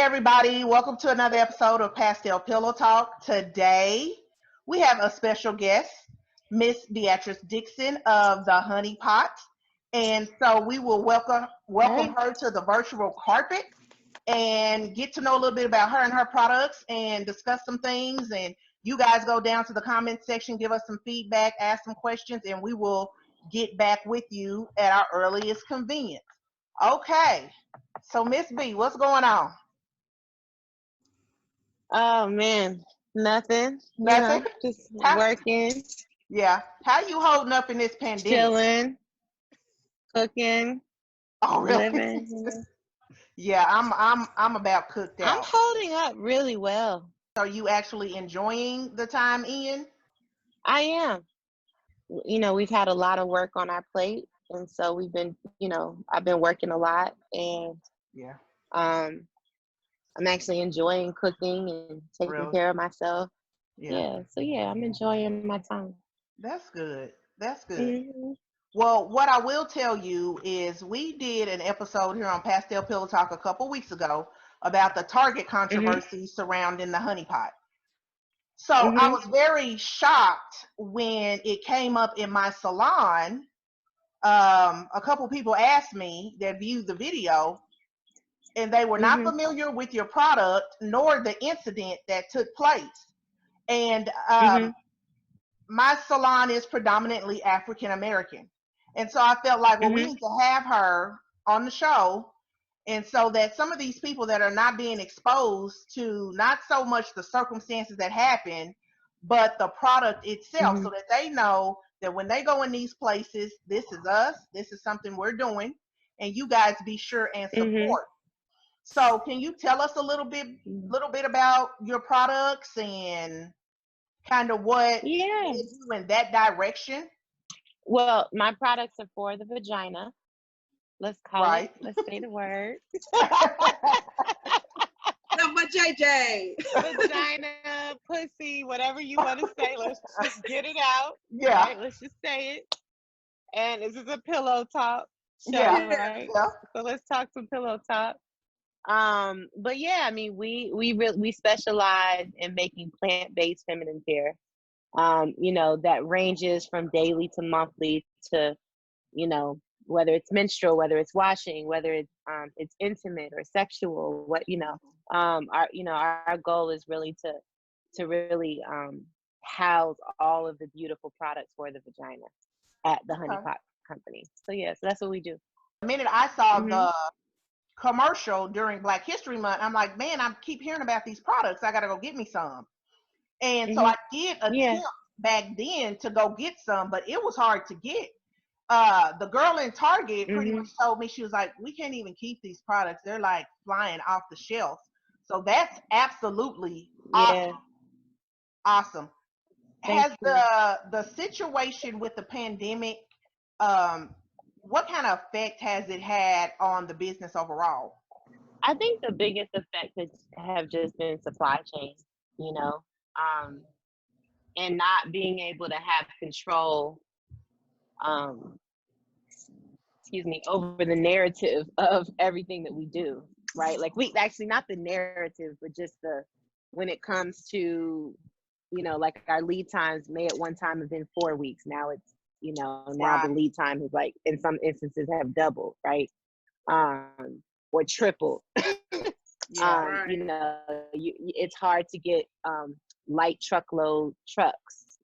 everybody. Welcome to another episode of Pastel Pillow Talk. Today, we have a special guest, Miss Bea Dixon of the Honey Pot. And so we will welcome her to the virtual carpet and get to know a little bit about her and her products and discuss some things. And you guys go down to the comment section, give us some feedback, ask some questions, and we will get back with you at our earliest convenience. Okay, so Miss B, what's going on? Oh man, nothing. Nothing. Just working. Yeah. How you holding up in this pandemic? Chilling, cooking. Oh, really? Living. Yeah, I'm about cooked out. I'm holding up really well. Are you actually enjoying the time in? I am. We've had a lot of work on our plate, and so we've been, I've been working a lot, and yeah. I'm actually enjoying cooking and taking care of myself. Yeah. So yeah, I'm enjoying my time. That's good. That's good. Mm-hmm. Well, what I will tell you is we did an episode here on Pastel Pillow Talk a couple weeks ago about the Target controversy surrounding the honey pot. So I was very shocked when it came up in my salon. A couple people asked me that viewed the video, and they were not familiar with your product nor the incident that took place. And my salon is predominantly African American. And so I felt like, well, we need to have her on the show. And so that some of these people that are not being exposed to not so much the circumstances that happen, but the product itself, so that they know that when they go in these places, this is us, this is something we're doing, and you guys be sure and support. So can you tell us a little bit about your products and kind of what is you in that direction? Well, my products are for the vagina. Let's call it. Let's say the word. Number JJ. Vagina, pussy, whatever you want to say. Let's just get it out. Yeah. Right? Let's just say it. And this is a pillow talk show, right? Yeah. So let's talk some pillow talk. But yeah, I mean, we specialize in making plant-based feminine care. That ranges from daily to monthly to, whether it's menstrual, whether it's washing, whether it's intimate or sexual, our goal is really to really house all of the beautiful products for the vagina at the Honey Pot Company. So that's what we do. The minute I saw the commercial during Black History Month, I'm like, man, I keep hearing about these products. I gotta go get me some. And so I did attempt back then to go get some, but it was hard to get. The girl in Target pretty much told me, she was like, we can't even keep these products. They're like flying off the shelf. So that's absolutely awesome. Awesome. Has the situation with the pandemic, what kind of effect has it had on the business overall? I think the biggest effect have just been supply chain, and not being able to have control, over the narrative of everything that we do, right? Like we actually, not the narrative, but just when it comes to, like our lead times may at one time have been 4 weeks. Now it's, now the lead time is like, in some instances have doubled, right? Or tripled. It's hard to get light truckload trucks,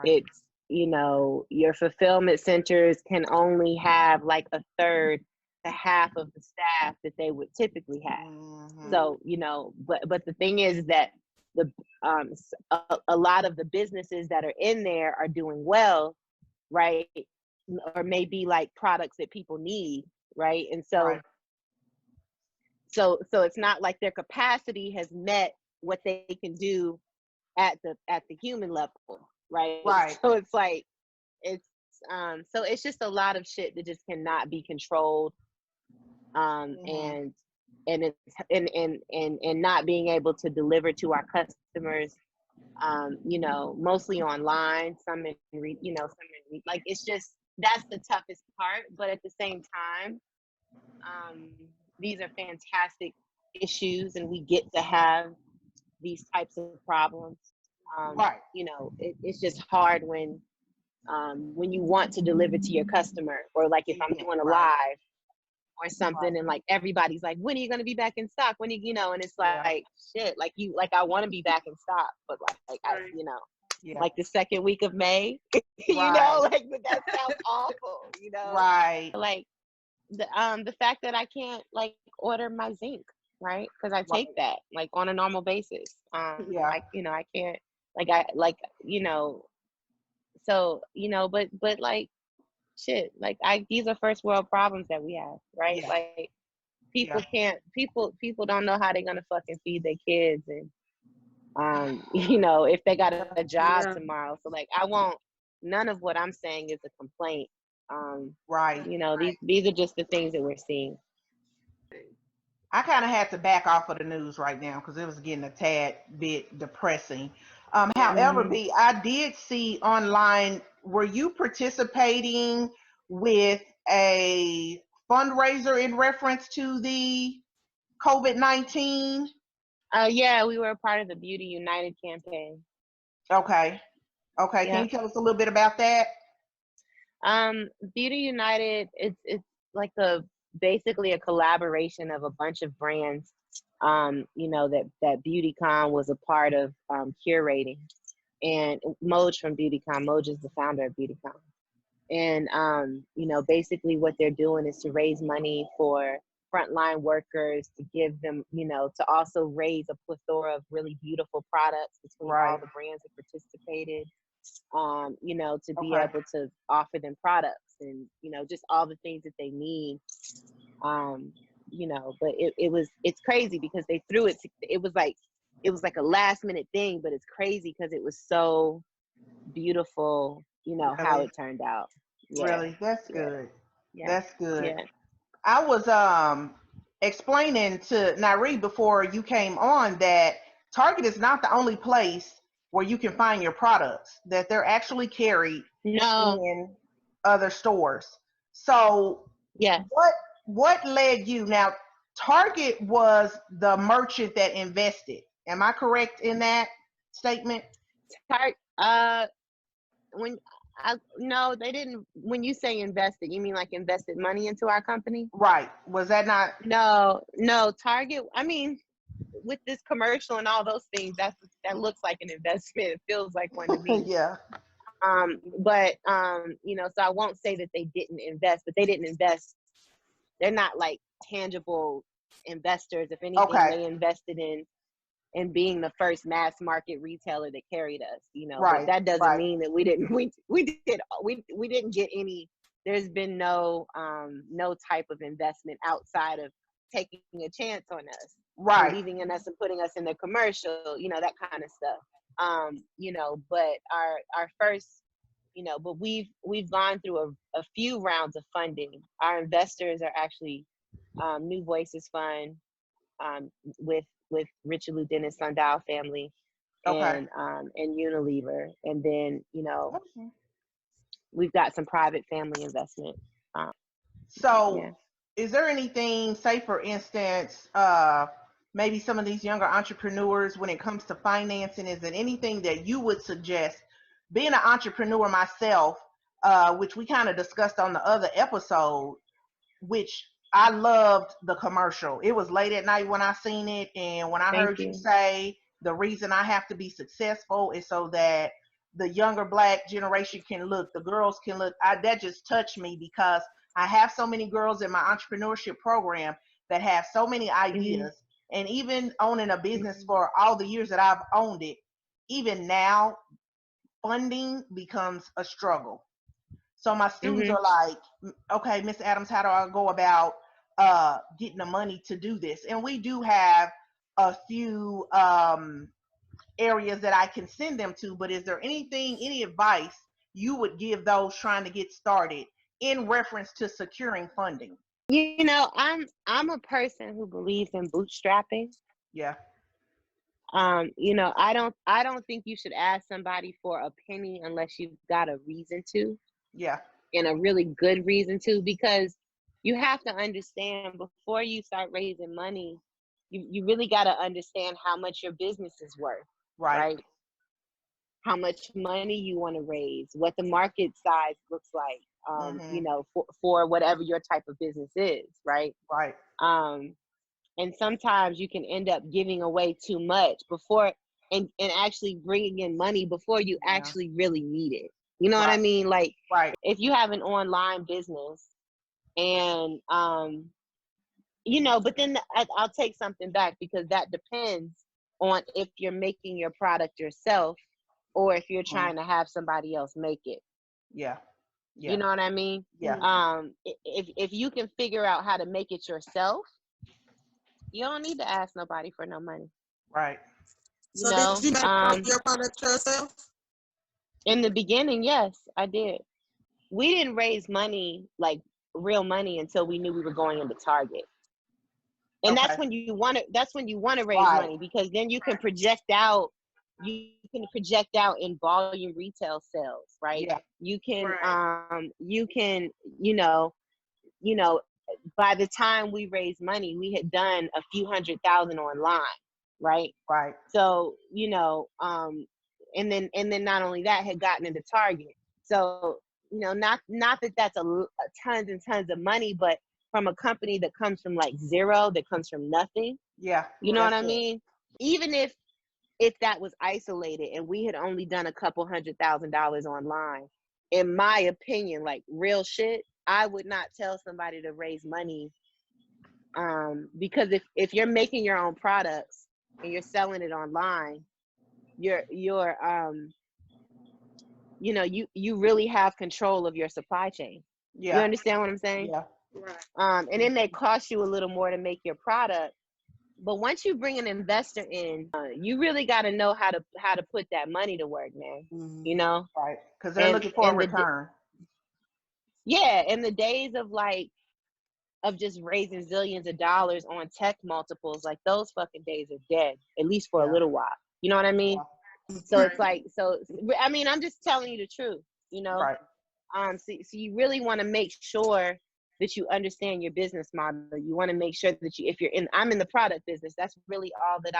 it's, your fulfillment centers can only have like a third to half of the staff that they would typically have. So, but the thing is that a lot of the businesses that are in there are doing well, right? Or maybe like products that people need, right? And so so it's not like their capacity has met what they can do at the human level, right? So it's like so it's just a lot of shit that just cannot be controlled, and it's and not being able to deliver to our customers, mostly online, some like, it's just, that's the toughest part. But at the same time, these are fantastic issues, and we get to have these types of problems. Right. You know, it's just hard when you want to deliver to your customer, or like if I'm doing a live or something, and like everybody's like, when are you going to be back in stock? When you know, and it's like, shit, like I want to be back in stock, but like I, you know, like the second week of May, you know, like, but that sounds awful, you know, Right. like the fact that I can't like order my zinc, right? Because I take that like on a normal basis. I, you know, I can't you know, so, you know, but like shit, like these are first world problems that we have, right? Like people can't, people don't know how they're gonna fucking feed their kids, and you know, if they got a job tomorrow. So like, I won't, none of what I'm saying is a complaint. You know, these are just the things that we're seeing. I kind of had to back off of the news right now because it was getting a tad bit depressing. However, B, I did see online, were you participating with a fundraiser in reference to the COVID-19? Yeah, we were a part of the Beauty United campaign. Okay. Can you tell us a little bit about that? Beauty United, it's like basically a collaboration of a bunch of brands, you know, that BeautyCon was a part of curating. And Moj from BeautyCon, Moj is the founder of BeautyCon. And you know, basically what they're doing is to raise money for frontline workers, to give them, you know, to also raise a plethora of really beautiful products between all the brands that participated. You know, to be able to offer them products, and, you know, just all the things that they need. You know, but it's crazy because they threw it. It was like a last minute thing, but it's crazy because it was so beautiful, you know, how it turned out. Really? That's good. That's good. Yeah. I was explaining to Nari before you came on that Target is not the only place where you can find your products, that they're actually carried in other stores. So what led you? Now, Target was the merchant that invested. Am I correct in that statement? No, they didn't. When you say invested, you mean like invested money into our company? Right. Was that not? No, Target, I mean, with this commercial and all those things, that looks like an investment. It feels like one to me. But you know, so I won't say that they didn't invest, but they didn't invest. They're not like tangible investors. If anything, they invested in being the first mass market retailer that carried us, you know. But that doesn't mean that we didn't get any. There's been no type of investment outside of taking a chance on us, believing in us and putting us in the commercial, you know, that kind of stuff. You know, but our first, you know, but we've gone through a few rounds of funding. Our investors are actually New Voices Fund, with Richard Lou Dennis Sundial family, and Unilever, and then, you know, we've got some private family investment. Is there anything, say for instance, maybe some of these younger entrepreneurs, when it comes to financing, is there anything that you would suggest? Being an entrepreneur myself, which we kind of discussed on the other episode, which I loved the commercial. It was late at night when I seen it, and when I heard you say the reason I have to be successful is so that the younger Black generation can look, the girls can look, that just touched me, because I have so many girls in my entrepreneurship program that have so many ideas. And even owning a business for all the years that I've owned it, even now, funding becomes a struggle. So my students are like, okay, Miss Adams, how do I go about getting the money to do this? And we do have a few areas that I can send them to, but is there any advice you would give those trying to get started in reference to securing funding? You know, I'm a person who believes in bootstrapping. Yeah. You know, I don't think you should ask somebody for a penny unless you've got a reason to. Yeah. And a really good reason to, because you have to understand before you start raising money, you really got to understand how much your business is worth, right? How much money you want to raise, what the market size looks like, you know, for whatever your type of business is, right? Right. And sometimes you can end up giving away too much before and actually bringing in money before you actually really need it. You know what I mean? Like, if you have an online business and, you know, but then I'll take something back, because that depends on if you're making your product yourself or if you're trying to have somebody else make it. Yeah. Yeah. You know what I mean? Yeah. If you can figure out how to make it yourself, you don't need to ask nobody for no money. Right. So did you make your product yourself? In the beginning, yes, I did. We didn't raise money, like real money, until we knew we were going into Target. And that's when you want to raise money, because then you can project out in volume retail sales, right? Yeah. You can you know, by the time we raised money, we had done a few 100,000 online, right? Right. So, you know, and then not only that, had gotten into Target. So, you know, not that that's a tons and tons of money, but from a company that comes from like zero, that comes from nothing. Yeah. You know what I mean? Even if that was isolated and we had only done a couple $100,000 online, in my opinion, like real shit, I would not tell somebody to raise money, because if you're making your own products and you're selling it online, you're you know, you really have control of your supply chain. Yeah. You understand what I'm saying? Yeah. And it may cost you a little more to make your product, but once you bring an investor in, you really got to know how to put that money to work, man. You know, right? Because they're looking for a return. In the days of just raising zillions of dollars on tech multiples, like those fucking days are dead, at least for a little while. You know what I mean? So it's like, I mean, I'm just telling you the truth, you know? So you really want to make sure that you understand your business model. You want to make sure that I'm in the product business. That's really all that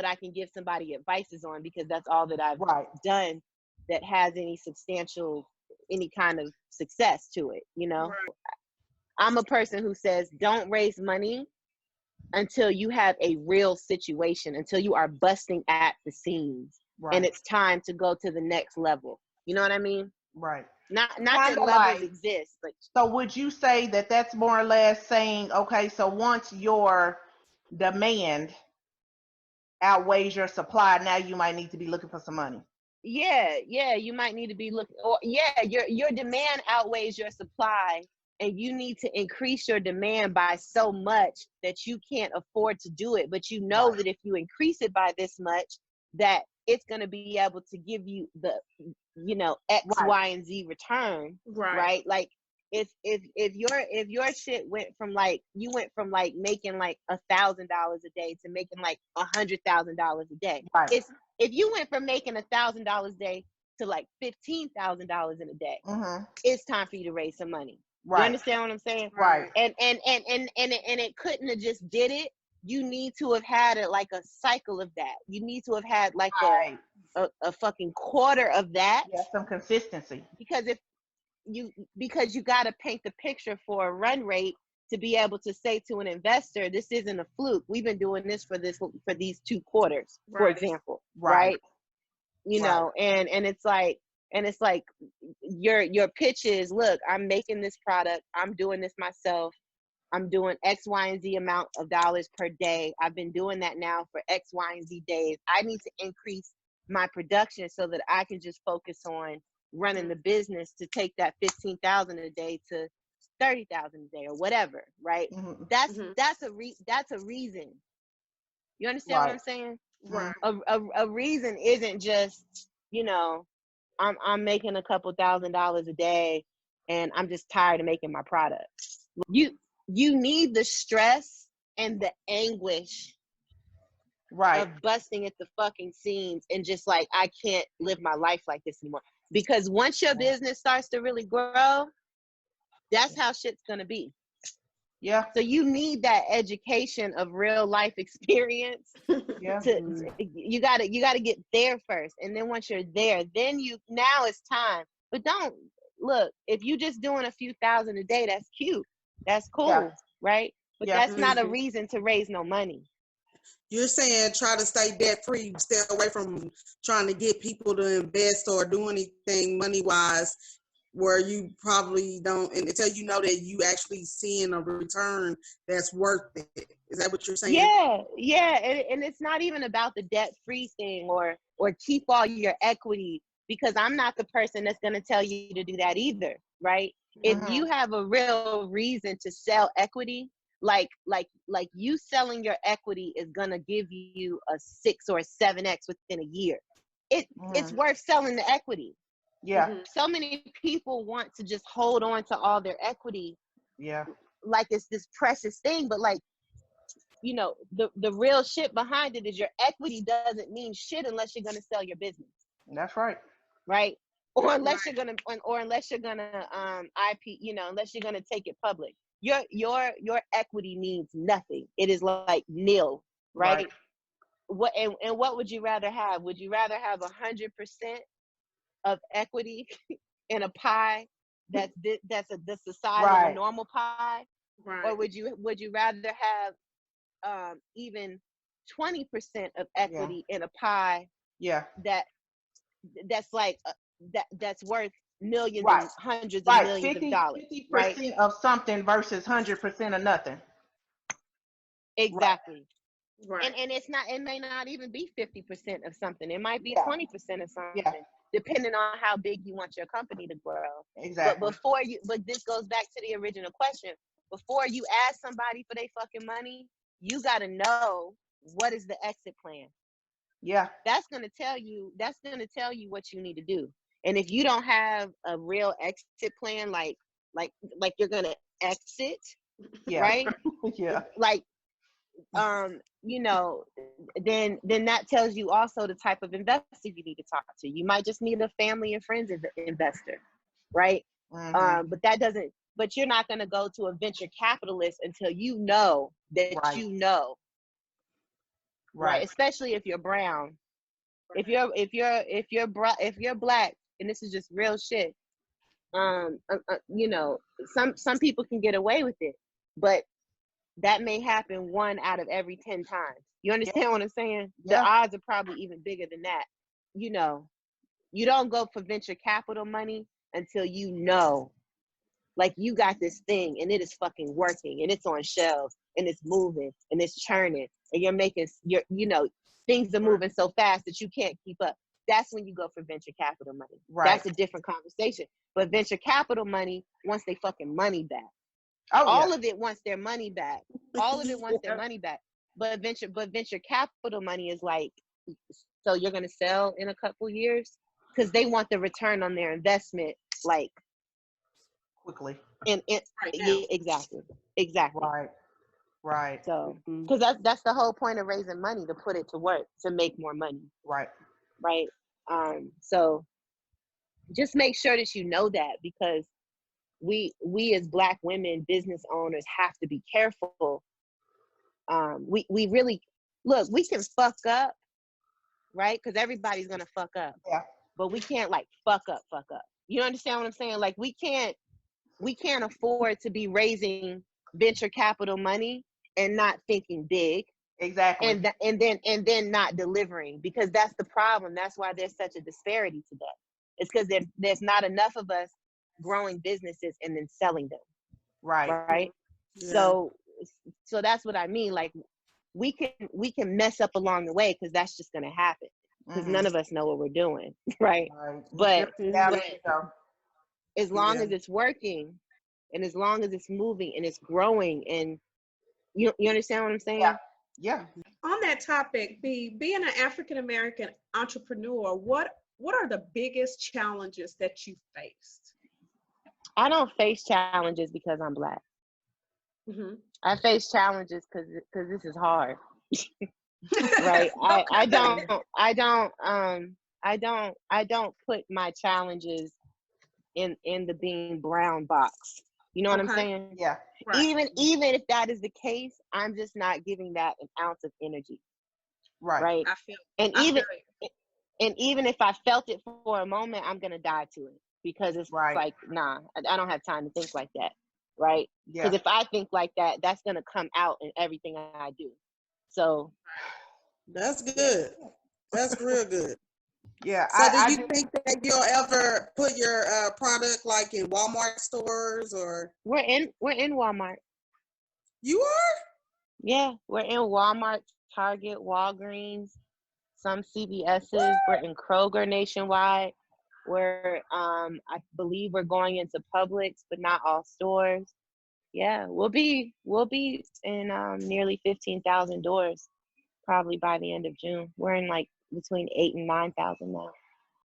I can give somebody advices on, because that's all that I've done that has any kind of success to it, you know? I'm a person who says, don't raise money until you have a real situation, until you are busting at the seams, and it's time to go to the next level. You know what I mean? Right. Not that levels exist, but. So would you say that that's more or less saying, okay, so once your demand outweighs your supply, now you might need to be looking for some money? Yeah, you might need to be looking, or your demand outweighs your supply, and you need to increase your demand by so much that you can't afford to do it. But you know that if you increase it by this much, that it's going to be able to give you the, you know, X, Y, and Z return, right? Like if your shit went from like making like $1,000 a day to making like $100,000 a day, if you went from making $1,000 a day to like $15,000 in a day, it's time for you to raise some money. You understand what I'm saying? And it couldn't have just did it. You need to have had it like a cycle of that. You need to have had like a fucking quarter of that. Yeah, some consistency. Because you got to paint the picture for a run rate to be able to say to an investor, this isn't a fluke. We've been doing this for these 2 quarters, for example, right? You know, and it's like your pitch is, look, I'm making this product, I'm doing this myself, I'm doing X, Y, and Z amount of dollars per day. I've been doing that now for X, Y, and Z days. I need to increase my production so that I can just focus on running the business to take that 15,000 a day to 30,000 a day or whatever, right? That's a reason. You understand what I'm saying? A reason isn't just, you know, I'm making a couple $1,000s a day and I'm just tired of making my product. You need the stress and the anguish of busting at the fucking seams and just like, I can't live my life like this anymore. Because once your business starts to really grow, That's how shit's gonna be. Yeah. So you need that education of real life experience. Yeah. You gotta get there first, and then once you're there, then now it's time. But don't look, if you just doing a few thousand a day, that's cute, that's cool, Yeah. right? But Yeah. that's not a reason to raise no money. You're saying try to stay debt free, stay away from trying to get people to invest or do anything money wise where you probably don't, and until you know that you actually seeing a return that's worth it. Is that what you're saying? Yeah, and it's not even about the debt free thing or keep all your equity, because I'm not the person that's going to tell you to do that either, right? If you have a real reason to sell equity, like you selling your equity is going to give you a 6 or 7x within a year. It's worth selling the equity. Yeah. So many people want to just hold on to all their equity. Yeah. Like it's this precious thing, but like, you know, the real shit behind it is your equity doesn't mean shit unless you're going to sell your business. That's right. Right? Or unless you're going to IP, you know, unless you're going to take it public. Your equity means nothing. It is like nil, right? What and what would you rather have? Would you rather have 100% of equity in a pie that's the size of a normal pie, or would you rather have even 20% of equity in a pie that's like that's worth millions and hundreds of millions of dollars, 50% right? of something versus 100% of nothing. Exactly. And it's not, it may not even be 50% of something. It might be 20% of something, depending on how big you want your company to grow. Exactly. But this goes back to the original question. Before you ask somebody for their fucking money, you got to know what is the exit plan. Yeah. That's going to tell you what you need to do. And if you don't have a real exit plan, like you're going to exit, right? Yeah. Like, you know, then that tells you also the type of investor you need to talk to. You might just need a family and friends investor, right? But you're not going to go to a venture capitalist until you know that you know, right? Especially if you're brown. If you're black, and this is just real shit, you know, some people can get away with it, but that may happen 1 out of every 10 times. You understand what I'm saying? The odds are probably even bigger than that. You know, you don't go for venture capital money until you know, like, you got this thing and it is fucking working and it's on shelves and it's moving and it's churning and you know, things are moving so fast that you can't keep up. That's when you go for venture capital money. That's a different conversation. But venture capital money wants their fucking money back. All of it wants their money back. All of it wants their money back. But venture capital money is like, so you're gonna sell in a couple years, because they want the return on their investment like quickly. Yeah, exactly. Right. So, because that's the whole point of raising money, to put it to work, to make more money. Right. So just make sure that you know that, because we as Black women business owners have to be careful. We really, look, we can fuck up, right? Because everybody's gonna fuck up. Yeah. But we can't like fuck up. You understand what I'm saying? Like, we can't afford to be raising venture capital money and not thinking big. Exactly. And then not delivering, because that's the problem. That's why there's such a disparity today. It's because there's not enough of us growing businesses and then selling them. Right. Yeah. So that's what I mean. Like, we can mess up along the way, because that's just gonna happen, because none of us know what we're doing. Right. But as long as it's working, and as long as it's moving and it's growing, and you understand what I'm saying? Yeah. On that topic, being an African American entrepreneur, what are the biggest challenges that you faced? I don't face challenges because I'm Black. I face challenges because this is hard. Right. I don't put my challenges in the being brown box. You know what I'm Okay. saying? Yeah. Right. Even if that is the case, I'm just not giving that an ounce of energy. Right. Right. I feel And I even feel it. and even if I felt it for a moment, I'm gonna die to it because it's Right. like, nah, I don't have time to think like that. Right. Yeah. Because if I think like that, that's gonna come out in everything I do. So That's good. That's real good. Yeah. So do I you do. think that you'll ever put your product like in Walmart stores or we're in Walmart. you are? Yeah, we're in Walmart, Target, Walgreens, some CVS's. We're in Kroger nationwide. We're I believe we're going into Publix, but not all stores. Yeah, we'll be in nearly 15,000 doors probably by the end of June. We're in like between 8,000 and 9,000 now.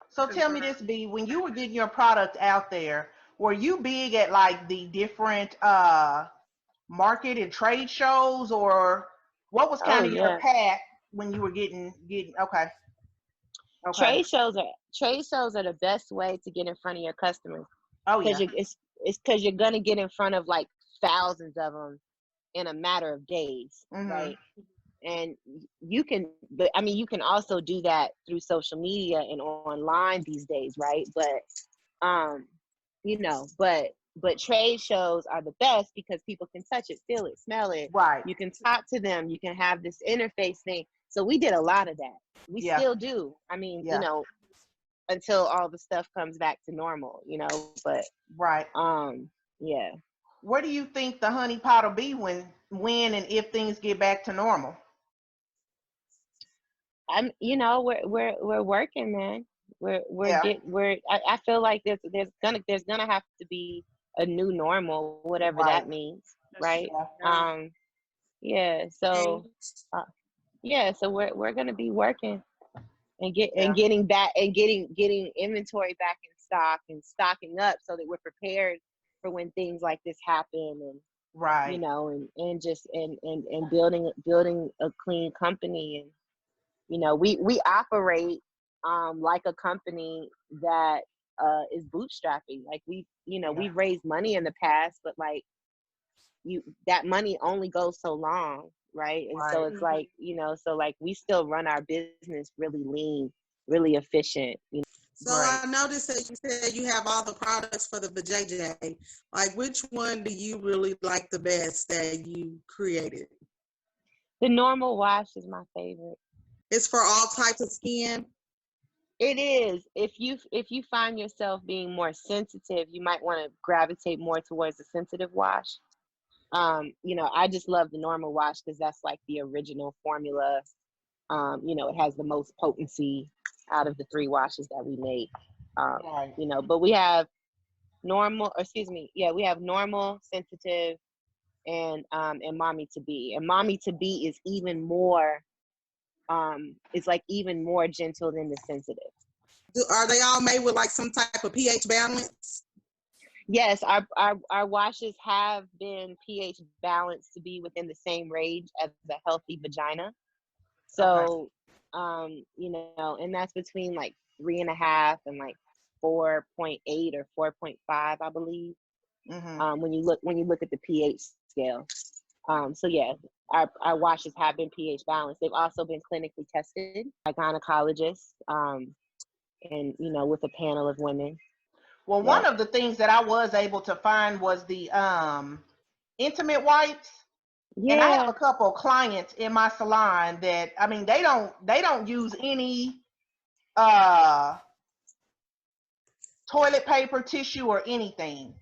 So tell me this, B, when you were getting your product out there, were you big at like the different market and trade shows, or what was kind Oh of your yeah. path when you were getting okay. Okay. Trade shows are the best way to get in front of your customers Oh because yeah. it's because you're gonna get in front of like thousands of them in a matter of days, right? And you can, but I mean, you can also do that through social media and online these days, right? But you know, but trade shows are the best because people can touch it, feel it, smell it. Right. You can talk to them. You can have this interface thing. So we did a lot of that. We Yeah. still do. I mean, Yeah. you know, until all the stuff comes back to normal, you know. But Right. yeah. Where do you think the honey pot will be when and if things get back to normal? You know, we're working, man. Yeah. I feel like there's gonna have to be a new normal, whatever Right. that means, right? Yeah. Yeah. So, yeah. So we're gonna be working and getting back and getting inventory back in stock and stocking up so that we're prepared for when things like this happen, and Right. you know, and just and building a clean company. And you know, we operate like a company that is bootstrapping. Like we've raised money in the past, but like that money only goes so long, right? And so Right. it's like, you know, so like we still run our business really lean, really efficient. So Right. I noticed that you said you have all the products for the vajayjay. Like, which one do you really like the best that you created? The normal wash is my favorite. It's for all types of skin. It is. If you find yourself being more sensitive, you might want to gravitate more towards the sensitive wash. You know, I just love the normal wash because that's like the original formula. You know, it has the most potency out of the 3 washes that we make. Right. You know, but we have normal, we have normal, sensitive, and mommy to be. And mommy to be is even more it's like even more gentle than the sensitive. Are they all made with like some type of pH balance? Yes, our washes have been pH balanced to be within the same range as a healthy vagina. So, you know, and that's between like 3.5 and like 4.8 or 4.5, I believe. When you look at the pH scale. So yeah, our washes have been pH balanced. They've also been clinically tested by gynecologists, and you know, with a panel of women. Well, one of the things that I was able to find was the intimate wipes. And I have a couple of clients in my salon that, I mean, they don't use any toilet paper, tissue, or anything.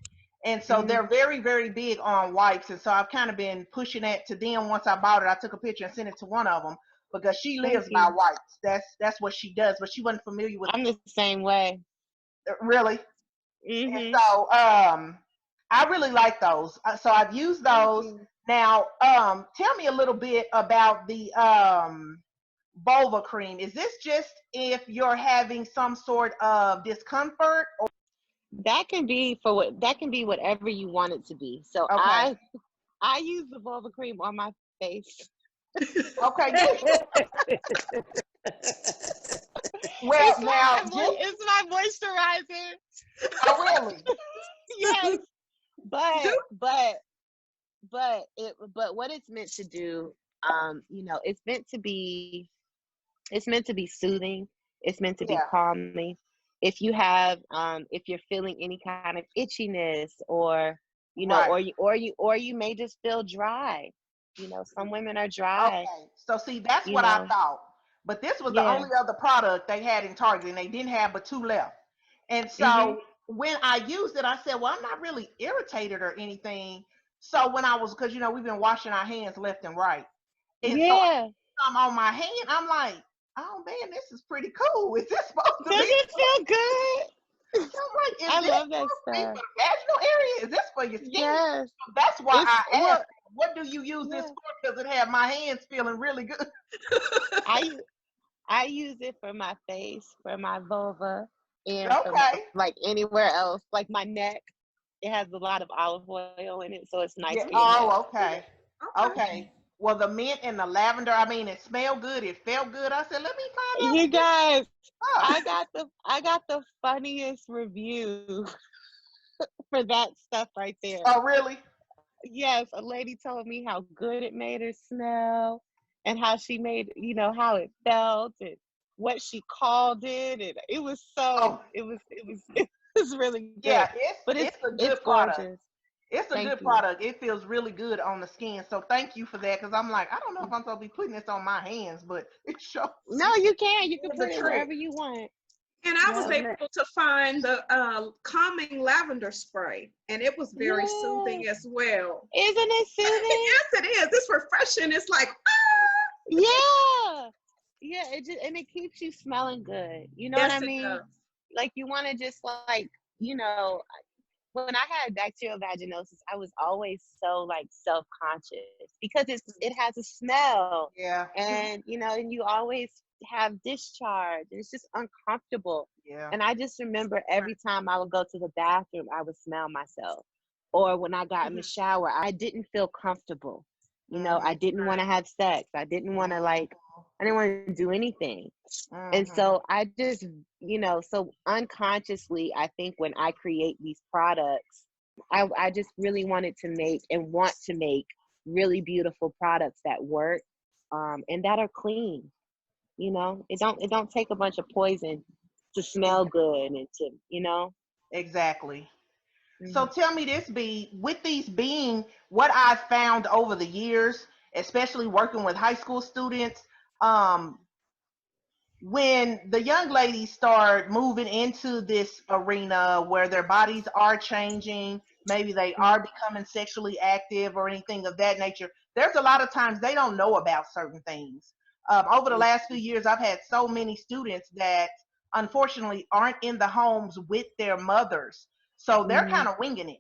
And so they're very, very big on wipes. And so I've kind of been pushing that to them. Once I bought it, I took a picture and sent it to one of them because she lives by wipes. That's what she does, but she wasn't familiar with. I'm the same way. Really? And so I really like those. So I've used those. Now, tell me a little bit about the vulva cream. Is this just if you're having some sort of discomfort? Or that can be whatever you want it to be. So okay. I use the vulva cream on my face. Okay. Well, it's my moisturizer. Oh, really? Yes. but what it's meant to do, it's meant to be soothing. It's meant to be calming. If you have, if you're feeling any kind of itchiness, or or you may just feel dry. Some women are dry. Okay, so see, that's what I thought. But this was the only other product they had in Target, and they didn't have but 2 left. And so when I used it, I said, well, I'm not really irritated or anything. So when I was, because we've been washing our hands left and right, and so I'm on my hand, I'm like, oh man, this is pretty cool. Is this supposed to Does be? it feel good? I'm like, is I this love that supposed to be for stuff. the vaginal area? Is this for your skin? Yes. So that's why I asked, Well, what do you use this for? Because it had my hands feeling really good. I use it for my face, for my vulva, and for Okay. anywhere else, like my neck. It has a lot of olive oil in it, so it's nice Yeah. for your neck. Oh, okay. Okay. Well, the mint and the lavender, I mean, it smelled good. It felt good. I said, let me find out. You guys, Oh. I got the funniest review for that stuff right there. Oh, really? Yes, a lady told me how good it made her smell, and how she made, how it felt, and what she called it, and it was it was really good. Yeah, But it's a good it's product. gorgeous. It's a Thank good you. product. It feels really good on the skin. So thank you for that, because I'm like, I don't know if I'm supposed to be putting this on my hands, but it shows. No, you can. You can the put it trick. wherever you want. And I was able to find the calming lavender spray, and it was very soothing as well. Isn't it soothing? Yes, it is. It's refreshing. It's like, Yeah. Yeah, it keeps you smelling good. You know what I mean? Does. Like, you want to just when I had bacterial vaginosis, I was always so self-conscious, because it has a smell. Yeah. And and you always have discharge, and it's just uncomfortable. Yeah. And I just remember every time I would go to the bathroom, I would smell myself. Or when I got in the shower, I didn't feel comfortable. I didn't want to have sex. I didn't want to I didn't want to do anything. And so I just, so unconsciously, I think when I create these products, I just really wanted to make and want to make really beautiful products that work, and that are clean. It don't take a bunch of poison to smell good, and to. Exactly. So tell me this, Bea, with these being what I've found over the years, especially working with high school students, when the young ladies start moving into this arena where their bodies are changing, maybe they are becoming sexually active or anything of that nature, there's a lot of times they don't know about certain things. Over the last few years, I've had so many students that unfortunately aren't in the homes with their mothers. So they're kind of winging it.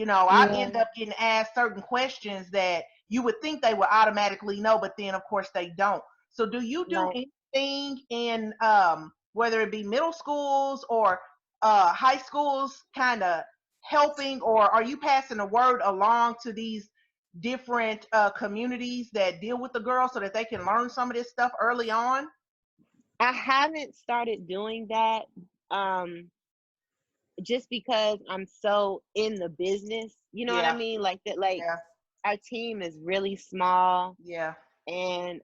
I end up getting asked certain questions that you would think they would automatically know, but then of course they don't. So do you do anything in whether it be middle schools or high schools, kind of helping, or are you passing the word along to these different communities that deal with the girls so that they can learn some of this stuff early on? I haven't started doing that, just because I'm so in the business. You know what I mean? Like that. Like, our team is really small. Yeah. And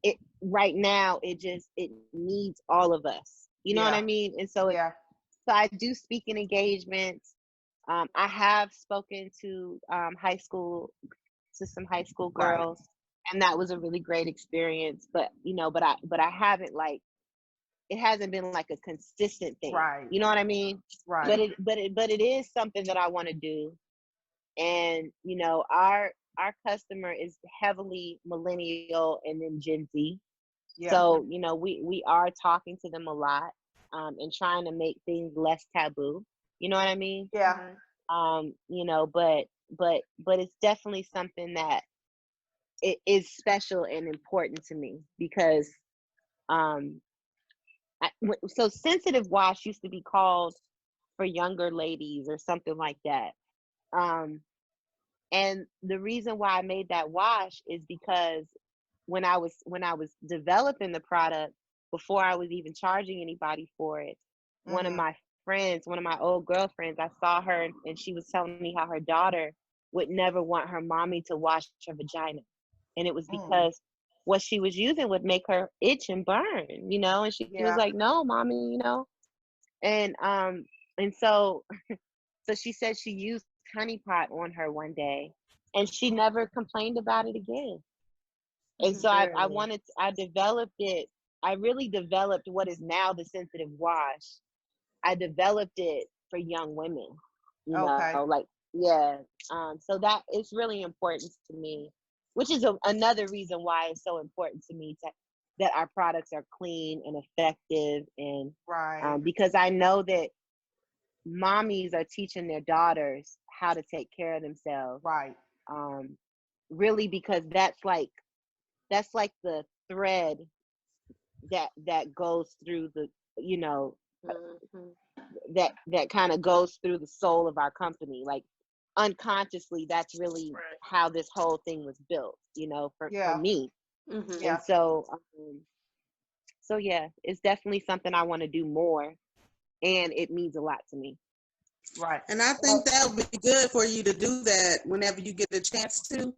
it right now it needs all of us. You know what I mean? And so so I do speaking engagements. I have spoken to some high school girls, and that was a really great experience. But but I haven't it hasn't been like a consistent thing. You know what I mean? Right. But it is something that I want to do. And our customer is heavily millennial and then Gen Z. So we are talking to them a lot, and trying to make things less taboo. You know what I mean? Yeah. But it's definitely something that it is special and important to me, because so sensitive wash used to be called for younger ladies or something like that. And the reason why I made that wash is because when I was developing the product, before I was even charging anybody for it, one of my friends, one of my old girlfriends, I saw her and she was telling me how her daughter would never want her mommy to wash her vagina. And it was because what she was using would make her itch and burn, you know? And she was like, no, mommy, you know? And so she said she used honey pot on her one day and she never complained about it again. And so I developed it. I really developed what is now the sensitive wash. I developed it for young women, you know, like, so that it's really important to me, which is another reason why it's so important to me that our products are clean and effective. And because I know that mommies are teaching their daughters how to take care of themselves. Really, because that's like the thread that goes through the, you know, that kind of goes through the soul of our company. Like unconsciously, that's really how this whole thing was built, you know, for me. And so yeah, it's definitely something I want to do more, and it means a lot to me. And I think that would be good for you to do that whenever you get a chance to,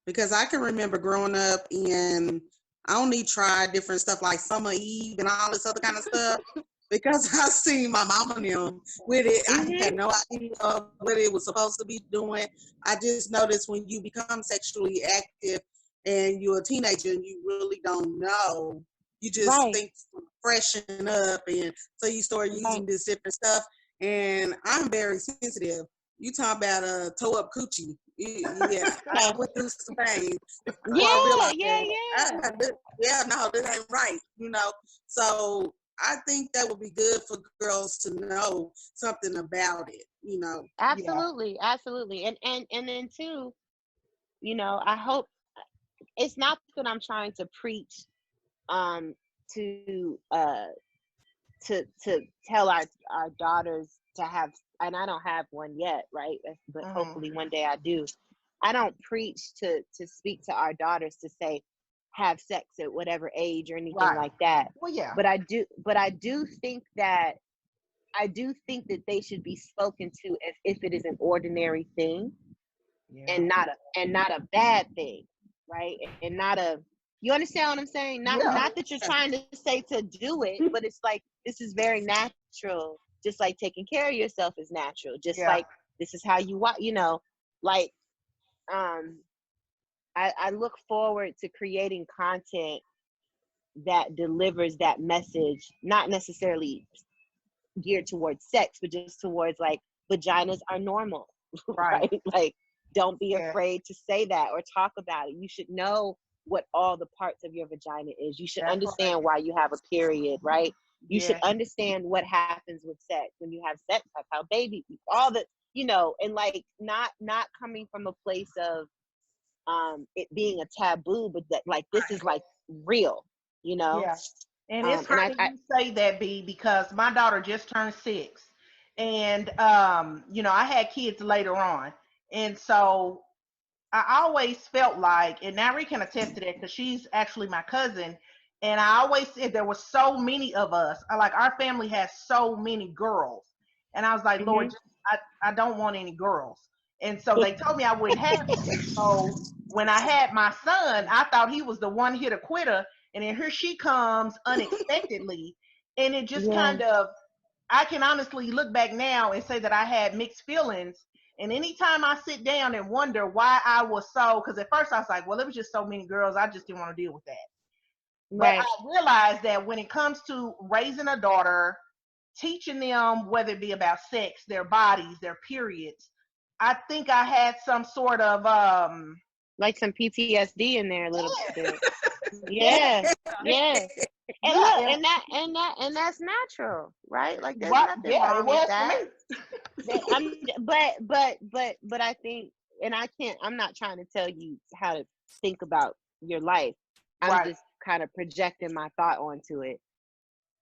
because I can remember growing up and I only tried different stuff like Summer Eve and all this other kind of stuff because I seen my mama and them with it. I had no idea what it was supposed to be doing. I just noticed when you become sexually active and you're a teenager and you really don't know, you just think freshen up, and so you start using this different stuff. And I'm very sensitive. You talk about a toe up coochie. I went through some things. No, this ain't right, you know. So I think that would be good for girls to know something about it, you know. Absolutely. And then too, you know, I hope it's not that I'm trying to preach to tell our daughters to have, and I don't have one yet, right? But hopefully one day I do. I don't preach to speak to our daughters to say have sex at whatever age or anything like that. But I do think that they should be spoken to as if it is an ordinary thing, and not a bad thing, right? And not a, you understand what I'm saying? Not that you're trying to say to do it, but it's like, this is very natural. Just like taking care of yourself is natural. Just like this is how you want, you know, like, I look forward to creating content that delivers that message, not necessarily geared towards sex, but just towards like vaginas are normal, right? Like, don't be afraid to say that or talk about it. You should know what all the parts of your vagina is. You should understand why you have a period, right? You should understand what happens with sex when you have sex, like how baby, all the, you know, and like not coming from a place of it being a taboo, but that like this is like real, you know. And it's funny you say that, B, because my daughter just turned 6, and you know, I had kids later on, and so I always felt like, and Nari can attest to that because she's actually my cousin, and I always said there were so many of us. Like our family has so many girls, and I was like, Lord, I don't want any girls. And so they told me I wouldn't have any. So when I had my son, I thought he was the one hitter quitter, and then here she comes unexpectedly, and it just kind of, I can honestly look back now and say that I had mixed feelings. And anytime I sit down and wonder why I was so, because at first I was like, well, it was just so many girls, I just didn't want to deal with that. But I realized that when it comes to raising a daughter, teaching them, whether it be about sex, their bodies, their periods, I think I had some sort of like some PTSD in there a little bit. And look, and that's natural, right? Like there's nothing wrong with that. But I think, and I'm not trying to tell you how to think about your life. I'm just kind of projecting my thought onto it.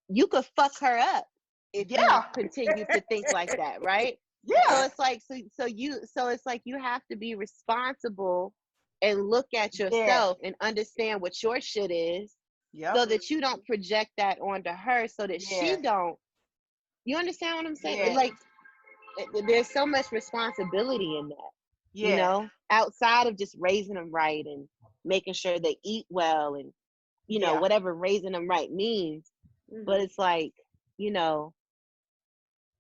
You could fuck her up if you continue to think like that, right? So it's like, so it's like you have to be responsible and look at yourself and understand what your shit is, so that you don't project that onto her, so that she don't You understand what I'm saying? Yes. Like, there's so much responsibility in that, you Yes. know, outside of just raising them right and making sure they eat well and, you know, Yeah. whatever raising them right means. But it's like, you know,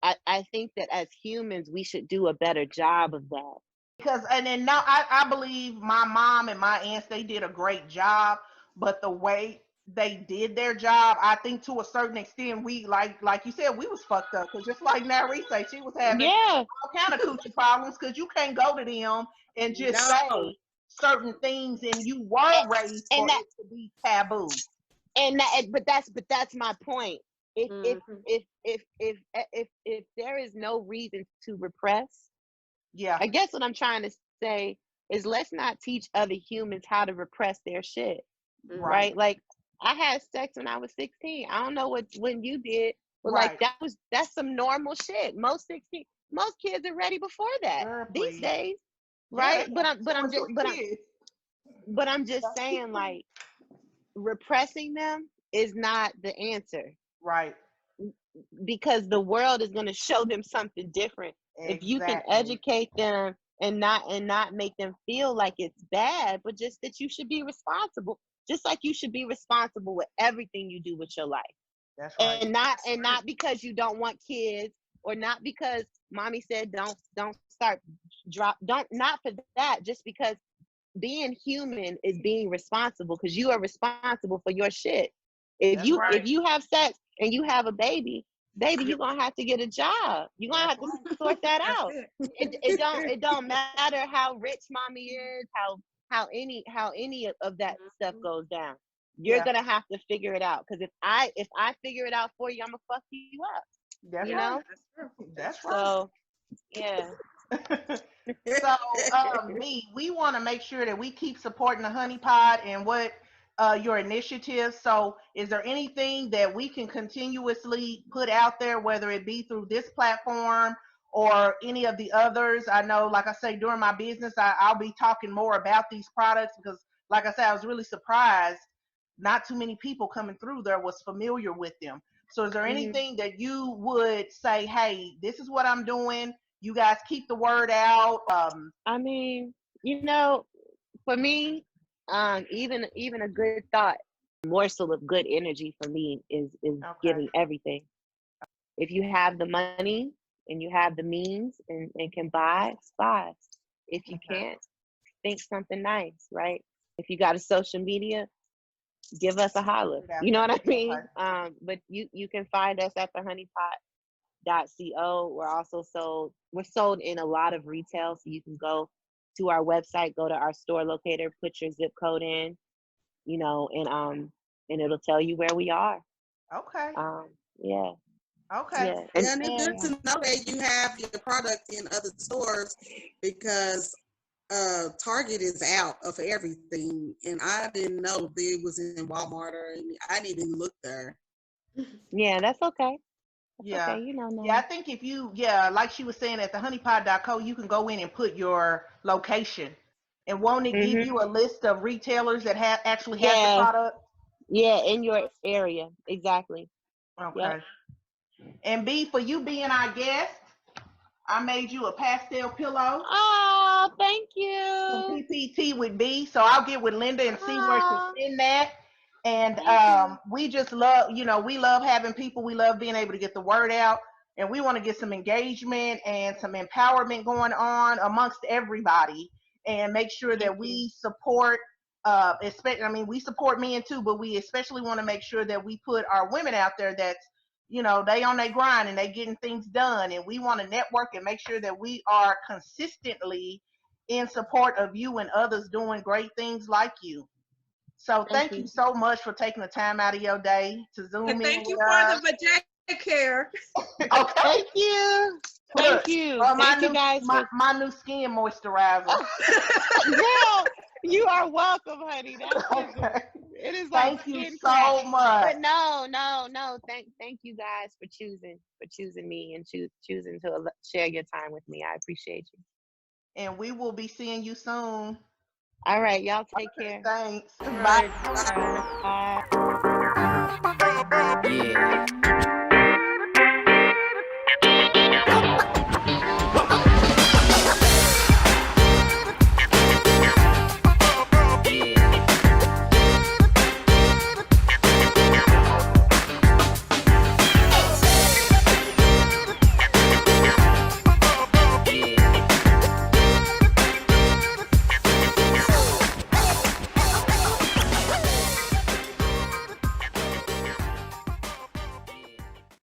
I think that as humans, we should do a better job of that. Because and then now I believe my mom and my aunts, they did a great job, but the way they did their job, I think to a certain extent, we like you said, we was fucked up. Because just like Nari say, she was having Yeah. all kind of coochie problems because you can't go to them and just No. say certain things, and you were raised for And that, it to be taboo. and that, but that's my point. If Mhm. if there is no reason to repress, Yeah. I guess what I'm trying to say is let's not teach other humans how to repress their shit, Mhm. right? Like, I had sex when I was 16. I don't know when you did, but Right. like that's some normal shit. Most kids are ready before that Girl, these please. days, Yeah, right? they But got 2 and 3 kids. I'm just saying, like, repressing them is not the answer, Right. because the world is going to show them something different. If you can Exactly. educate them and not make them feel like it's bad, but just that you should be responsible, just like you should be responsible with everything you do with your life. That's right. And not because you don't want kids, or not because mommy said don't start don't, not for that, just because being human is being responsible, because you are responsible for your shit. If That's you right. if you have sex and you have a baby, you're gonna have to get a job. You're gonna That's have to right. sort that That's out. it. It don't matter how rich mommy is, how any of that stuff goes down. You're Yeah. gonna have to figure it out. Because if I figure it out for you, I'm gonna fuck you up. That's You right. know? That's true. That's right. So yeah. So, we want to make sure that we keep supporting the Honey Pot and what your initiatives. So, is there anything that we can continuously put out there, whether it be through this platform or any of the others? I know, like I say, during my business, I'll be talking more about these products because, like I said, I was really surprised not too many people coming through there was familiar with them. So, is there anything that you would say, hey, this is what I'm doing? You guys keep the word out. I mean, you know, for me, even a good thought, morsel of good energy for me is Okay. giving everything. If you have the money and you have the means and can buy. If you Okay. can't, think something nice, right? If you got a social media, give us a holler. Put it out You know there. what I mean? Okay. But you can find us at thehoneypot.co. We're sold in a lot of retail, so you can go to our website, go to our store locator, put your zip code in, you know, and it'll tell you where we are. Okay. Yeah. Okay. Yeah. Yeah, and it's good And to know that you have your product in other stores, because Target is out of everything, and I didn't know it was in Walmart, or I didn't even look there. yeah, that's okay. That's Yeah. okay. You know Yeah, I now. think if you, like she was saying at the honeypot.co, you can go in and put your location. And won't it give you a list of retailers that actually have your Yes. product? Yeah, in your area. Exactly. Yep. Okay. And B, for you being our guest, I made you a pastel pillow. Oh, thank Some you. PPT with B. So I'll get with Linda and see where to Oh, send that. And thank you. we just love, we love having people. We love being able to get the word out. And we want to get some engagement and some empowerment going on amongst everybody and make sure that we support, especially, I mean, we support men too, but we especially want to make sure that we put our women out there that's, they on their grind and they getting things done. And we want to network and make sure that we are consistently in support of you and others doing great things like you. So Thank thank you. you so much for taking the time out of your day to Zoom And in thank you with for us. the vajayjay care. Okay. Thank you. Look, Thank you. my Thank you new guys for my new skin moisturizer. girl, you are welcome, honey. Okay. It is like Thank you skin crack. so much. But no. Thank you guys for choosing me and choosing to share your time with me. I appreciate you. And we will be seeing you soon. All right, y'all take care. Thanks. All Bye. right. Bye. Yeah.